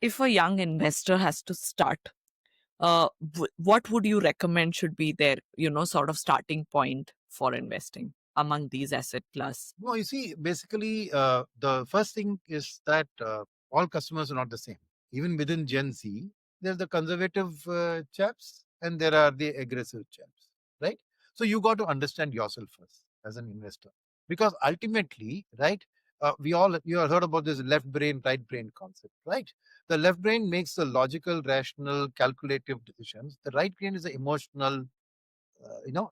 if a young investor has to start, what would you recommend should be their, sort of starting point for investing among these asset class? No, you see, basically, the first thing is that all customers are not the same. Even within Gen Z, there's the conservative chaps and there are the aggressive chaps, right? So you got to understand yourself first as an investor, because ultimately, right? You have heard about this left brain, right brain concept, right? The left brain makes the logical, rational, calculative decisions. The right brain is the emotional,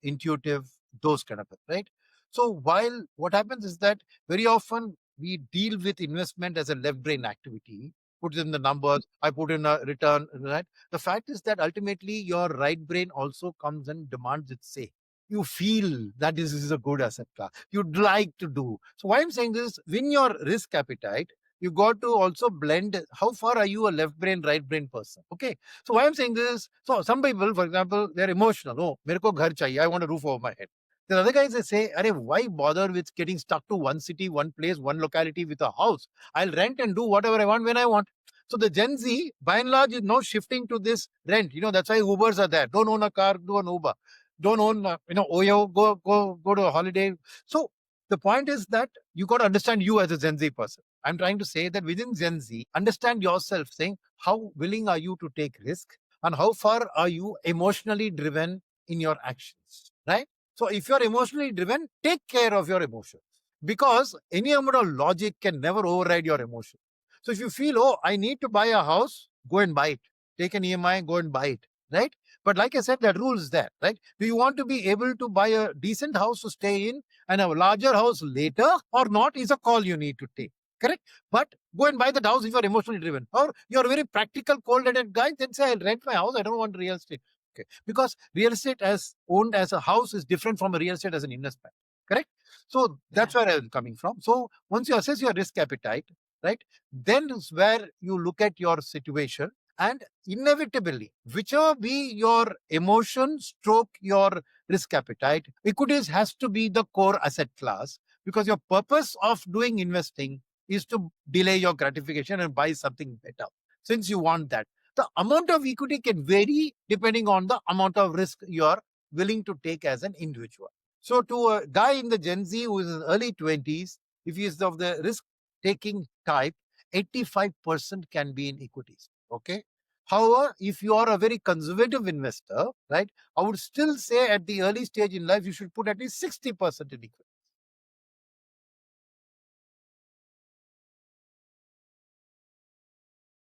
intuitive, those kind of things, right? So while what happens is that very often we deal with investment as a left brain activity, put in the numbers, I put in a return, right? The fact is that ultimately your right brain also comes and demands its say. You feel that this is a good asset class. You'd like to do. So why I'm saying this, win your risk appetite, you got to also blend how far are you a left brain, right brain person. Okay. So why I'm saying this, so some people, for example, they're emotional. Oh, mere ko ghar chahiye. I want a roof over my head. The other guys, they say, Arey, why bother with getting stuck to one city, one place, one locality with a house? I'll rent and do whatever I want when I want. So the Gen Z, by and large, is now shifting to this rent. That's why Ubers are there. Don't own a car, do an Uber. Don't own, Oyo, go to a holiday. So the point is that you got to understand you as a Gen Z person. I'm trying to say that within Gen Z, understand yourself, saying how willing are you to take risk and how far are you emotionally driven in your actions, right? So if you're emotionally driven, take care of your emotions, because any amount of logic can never override your emotion. So if you feel, oh, I need to buy a house, go and buy it. Take an EMI, go and buy it, right? But like I said, that rule is there, right? Do you want to be able to buy a decent house to stay in and a larger house later or not is a call you need to take. Correct? But go and buy the house if you're emotionally driven. Or you're a very practical, cold-headed guy, then say, I'll rent my house. I don't want real estate. Okay. Because real estate as owned as a house is different from a real estate as an investment. Correct? So Yeah. that's where I'm coming from. So once you assess your risk appetite, right, then is where you look at your situation and inevitably, whichever be your emotion stroke your risk appetite, equities has to be the core asset class, because your purpose of doing investing is to delay your gratification and buy something better. Since you want that, the amount of equity can vary depending on the amount of risk you are willing to take as an individual. So, to a guy in the Gen Z who is in early 20s, if he is of the risk taking type, 85% can be in equities. Okay. However, if you are a very conservative investor, right, I would still say at the early stage in life, you should put at least 60% in equity.